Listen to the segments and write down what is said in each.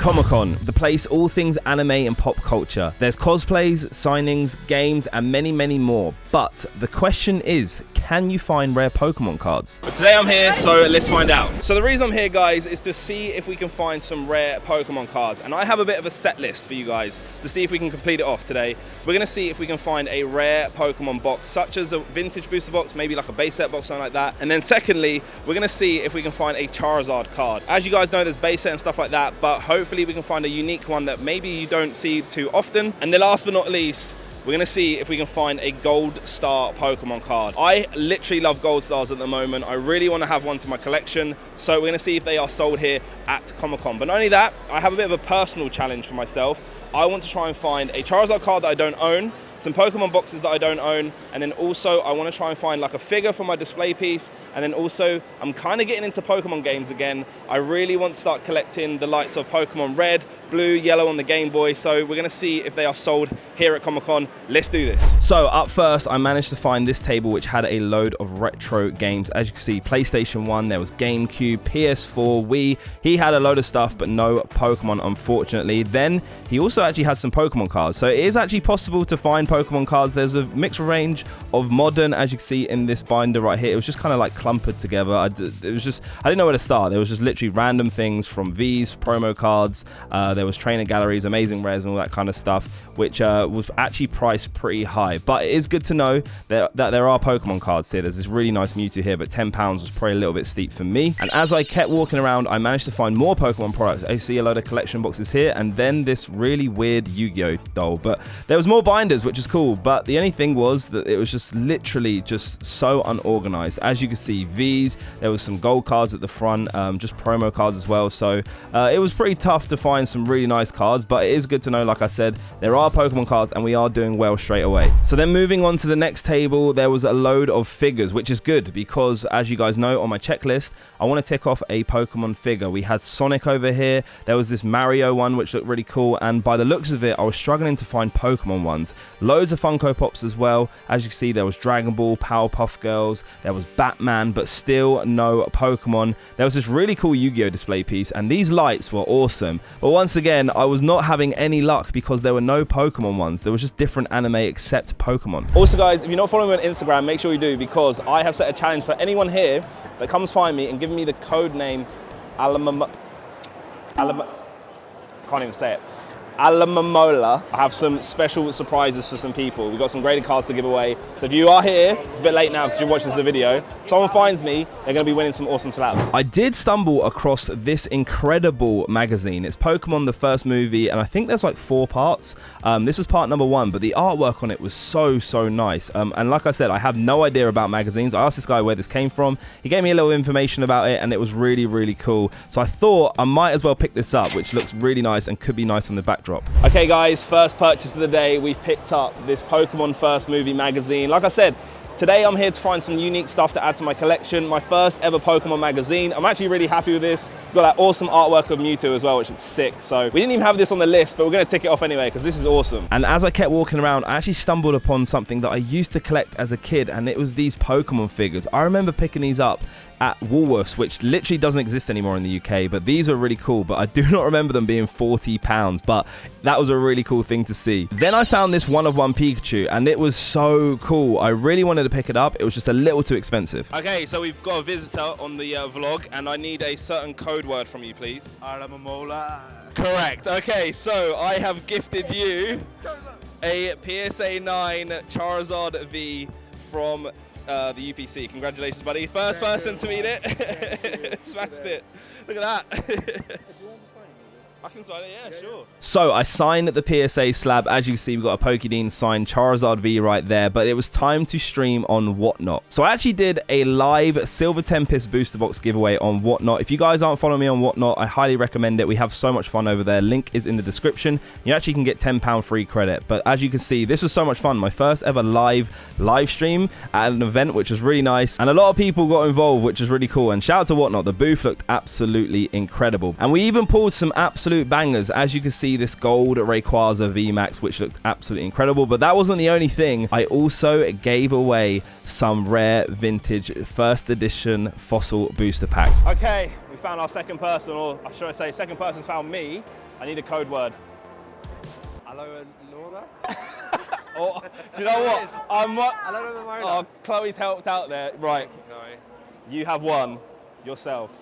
Comic-Con, the place all things anime and pop culture. There's cosplays, signings, games, and many, many more. But the question is, can you find rare Pokemon cards? But today I'm here, so let's find out. So the reason I'm here, guys, is to see if we can find some rare Pokemon cards. And I have a bit of a set list for you guys to see if we can complete it off today. We're gonna see if we can find a rare Pokemon box, such as a vintage booster box, maybe like a base set box, something like that. And then secondly, we're gonna see if we can find a Charizard card. As you guys know, there's base set and stuff like that, but hopefully we can find a unique one that maybe you don't see too often. And then last but not least, we're gonna see if we can find a gold star Pokemon card. I literally love gold stars at the moment. I really wanna have one to my collection. So we're gonna see if they are sold here at Comic-Con. But not only that, I have a bit of a personal challenge for myself. I want to try and find a Charizard card that I don't own, some Pokemon boxes that I don't own, and then also I want to try and find like a figure for my display piece. And then also I'm kind of getting into Pokemon games again. I really want to start collecting the likes of Pokemon Red, Blue, Yellow on the Game Boy. So we're going to see if they are sold here at Comic-Con. Let's do this. So up first, I managed to find this table which had a load of retro games. As you can see, PlayStation 1, there was GameCube, PS4, Wii. He had a load of stuff, but no Pokemon, unfortunately. Then he also actually had some Pokemon cards. So it is actually possible to find Pokemon cards. There's a mixed range of modern, as you can see in this binder right here. It was just kind of like clumped together. I didn't know where to start. There was just literally random things from V's, promo cards. There was trainer galleries, amazing rares, and all that kind of stuff, which was actually priced pretty high. But it is good to know that there are Pokemon cards here. There's this really nice Mewtwo here, but £10 was probably a little bit steep for me. And as I kept walking around, I managed to find more Pokemon products. I see a load of collection boxes here, and then this really weird Yu-Gi-Oh doll. But there was more binders, which is cool. But the only thing was that it was just literally just so unorganized. As you can see, V's, there was some gold cards at the front, just promo cards as well. So it was pretty tough to find some really nice cards, but it is good to know, like I said, there are Pokemon cards and we are doing well straight away. So then moving on to the next table, there was a load of figures, which is good because, as you guys know, on my checklist, I want to tick off a Pokemon figure. We had Sonic over here. There was this Mario one, which looked really cool. And by the looks of it, I was struggling to find Pokemon ones. Loads of Funko Pops as well. As you can see, there was Dragon Ball, Powerpuff Girls, there was Batman, but still no Pokemon. There was this really cool Yu-Gi-Oh display piece, and these lights were awesome. But once again, I was not having any luck because there were no Pokemon ones. There was just different anime except Pokemon. Also, guys, if you're not following me on Instagram, make sure you do, because I have set a challenge for anyone here that comes find me and give me the code name can't even say it. Alamamola. I have some special surprises for some people. We've got some graded cards to give away. So if you are here, it's a bit late now because you're watching this video. If someone finds me, they're going to be winning some awesome slabs. I did stumble across this incredible magazine. It's Pokemon, the first movie, and I think there's like 4 parts. This was part number 1, but the artwork on it was so nice. And like I said, I have no idea about magazines. I asked this guy where this came from. He gave me a little information about it, and it was really cool. So I thought I might as well pick this up, which looks really nice and could be nice on the backdrop. Okay guys, first purchase of the day. We've picked up this Pokemon First Movie magazine. Like I said, today I'm here to find some unique stuff to add to my collection. My first ever Pokemon magazine. I'm actually really happy with this. We've got that awesome artwork of Mewtwo as well, which looks sick. So we didn't even have this on the list, but we're going to tick it off anyway because this is awesome. And as I kept walking around, I actually stumbled upon something that I used to collect as a kid, and it was these Pokemon figures. I remember picking these up at Woolworths, which literally doesn't exist anymore in the UK, but these are really cool. But I do not remember them being £40, but that was a really cool thing to see. Then I found this one-of-one Pikachu, and it was so cool. I really wanted to pick it up. It was just a little too expensive. Okay, so we've got a visitor on the vlog, and I need a certain code word from you, please. Alamamola. Correct. Okay, so I have gifted you a PSA 9 Charizard V from the UPC. Congratulations, buddy. First person to meet it. Smashed it. Look at that. I can sign it, yeah, sure. So I signed the PSA slab. As you can see, we've got a PokeDean signed Charizard V right there, but it was time to stream on Whatnot. So I actually did a live Silver Tempest booster box giveaway on Whatnot. If you guys aren't following me on Whatnot, I highly recommend it. We have so much fun over there. Link is in the description. You actually can get £10 free credit. But as you can see, this was so much fun. My first ever live stream at an event, which was really nice. And a lot of people got involved, which was really cool. And shout out to Whatnot. The booth looked absolutely incredible. And we even pulled some absolute bangers. As you can see, this gold Rayquaza VMAX, which looked absolutely incredible. But that wasn't the only thing. I also gave away some rare vintage first edition fossil booster packs. Okay, we found our second person, or should I say second person's found me. I need a code word. Hello, Laura. Oh, do you know what? Hello, Oh, Chloe's helped out there. Right. Sorry. You have won yourself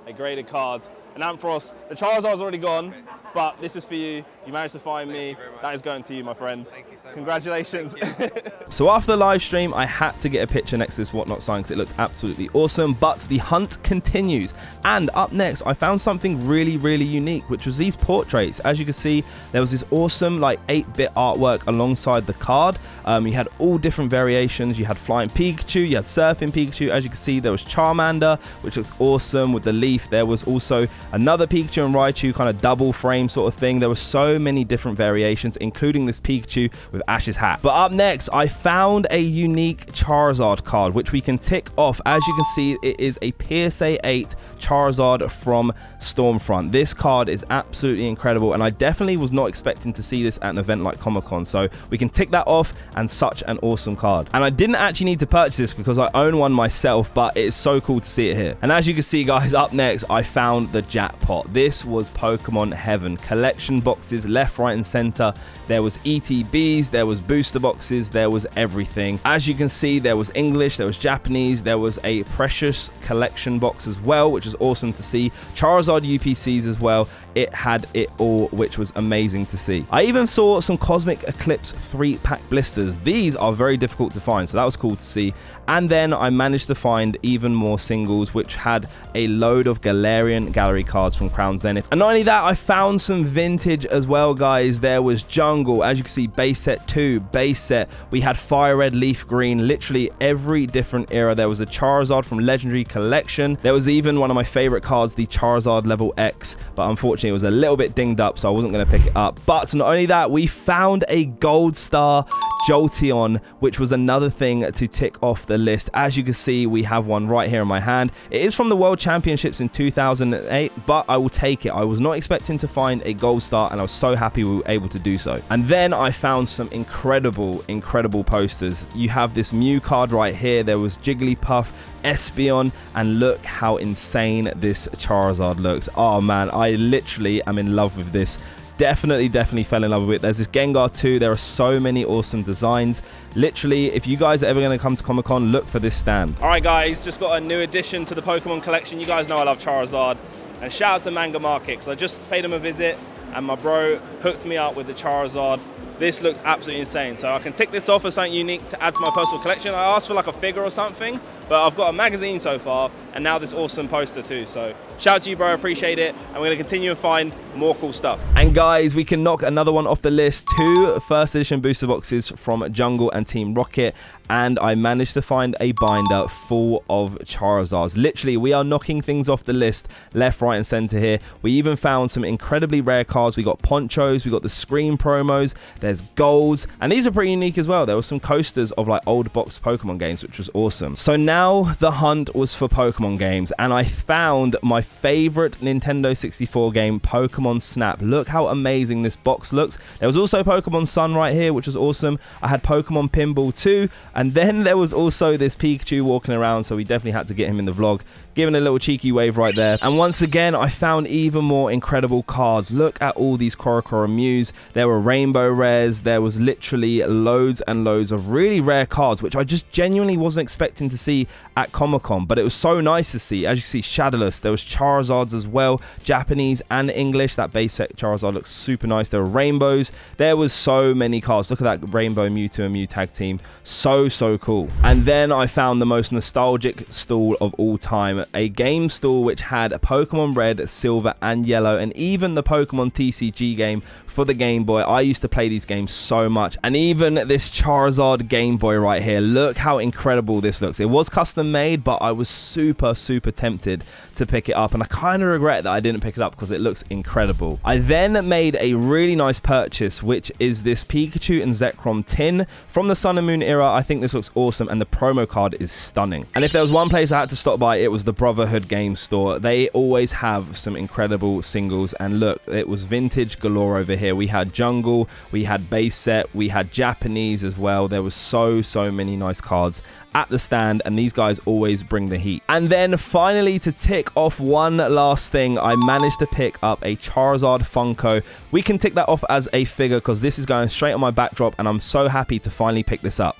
a graded card. An Ampharos. The Charizard's already gone, but this is for you. You managed to find me. That is going to you, my friend. Thank you so Congratulations. much. So after the live stream, I had to get a picture next to this Whatnot sign because it looked absolutely awesome. But the hunt continues. And up next, I found something really, really unique, which was these portraits. As you can see, there was this awesome like 8-bit artwork alongside the card. You had all different variations. You had Flying Pikachu, you had Surfing Pikachu. As you can see, there was Charmander, which looks awesome with the leaf. There was also another Pikachu and Raichu kind of double frame sort of thing. There were so many different variations, including this Pikachu with Ash's hat. But up next, I found a unique Charizard card, which we can tick off. As you can see, it is a PSA 8 Charizard from Stormfront. This card is absolutely incredible, and I definitely was not expecting to see this at an event like Comic-Con. So we can tick that off, and such an awesome card. And I didn't actually need to purchase this because I own one myself, but it is so cool to see it here. And as you can see, guys, up next, I found the jackpot. This was Pokemon heaven. Collection boxes left, right, and center. There was ETBs, there was booster boxes, there was everything. As you can see, there was English, there was Japanese, there was a Precious collection box as well, which is awesome to see. Charizard UPCs as well. It had it all, which was amazing to see. I even saw some Cosmic Eclipse 3-pack blisters. These are very difficult to find, so that was cool to see. And then I managed to find even more singles, which had a load of Galarian Gallery cards from Crown Zenith. And not only that, I found some vintage as well, guys. There was Jungle, as you can see, base set 2, base set. We had Fire Red, Leaf Green, literally every different era. There was a Charizard from Legendary Collection. There was even one of my favorite cards, the Charizard Level X, but unfortunately it was a little bit dinged up, so I wasn't going to pick it up. But not only that, we found a Gold Star Jolteon, which was another thing to tick off the list. As you can see, we have one right here in my hand. It is from the World Championships in 2008, but I will take it. I was not expecting to find a Gold Star, and I was so happy we were able to do so. And then I found some incredible posters. You have this Mew card right here. There was Jigglypuff, Espeon, and look how insane this Charizard looks. Oh man, I literally am in love with this. Definitely fell in love with it. There's this Gengar too. There are so many awesome designs. Literally, if you guys are ever going to come to Comic-Con, look for this stand. All right, guys, just got a new addition to the Pokemon collection. You guys know I love Charizard. And shout out to Manga Market, because I just paid him a visit, and my bro hooked me up with the Charizard. This looks absolutely insane. So I can tick this off as something unique to add to my personal collection. I asked for like a figure or something, but I've got a magazine so far, and now this awesome poster too. So shout out to you, bro, appreciate it. And we're gonna continue and find more cool stuff. And guys, we can knock another one off the list. 2 first edition booster boxes from Jungle and Team Rocket. And I managed to find a binder full of Charizards. Literally, we are knocking things off the list left, right, and center here. We even found some incredibly rare cards. We got Ponchos, we got the Scream promos, there's Golds, and these are pretty unique as well. There were some coasters of like old box Pokemon games, which was awesome. So now the hunt was for Pokemon games, and I found my favorite Nintendo 64 game, Pokemon Snap. Look how amazing this box looks. There was also Pokemon Sun right here, which was awesome. I had Pokemon Pinball too. And then there was also this Pikachu walking around, so we definitely had to get him in the vlog. Giving a little cheeky wave right there. And once again, I found even more incredible cards. Look at all these Korokoro Mews. There were rainbow rares. There was literally loads and loads of really rare cards, which I just genuinely wasn't expecting to see at Comic-Con. But it was so nice to see. As you can see, Shadowless. There was Charizards as well, Japanese and English. That base set Charizard looks super nice. There were rainbows. There was so many cards. Look at that Rainbow Mewtwo and Mew tag team. So cool. And then I found the most nostalgic stall of all time. A game stall which had Pokemon Red, Silver, and Yellow, and even the Pokemon TCG game for the Game Boy. I used to play these games so much. And even this Charizard Game Boy right here. Look how incredible this looks. It was custom made, but I was super tempted to pick it up, and I kind of regret that I didn't pick it up because it looks incredible. I then made a really nice purchase, which is this Pikachu and Zekrom tin from the Sun and Moon era. I think this looks awesome, and the promo card is stunning. And if there was one place I had to stop by, it was the Brotherhood game store. They always have some incredible singles. And look, it was vintage galore over here. We had jungle, we had base set, we had Japanese as well. There was so many nice cards at the stand, and these guys always bring the heat. And then finally, to tick off one last thing, I managed to pick up a Charizard Funko. We can tick that off as a figure because this is going straight on my backdrop, and I'm so happy to finally pick this up.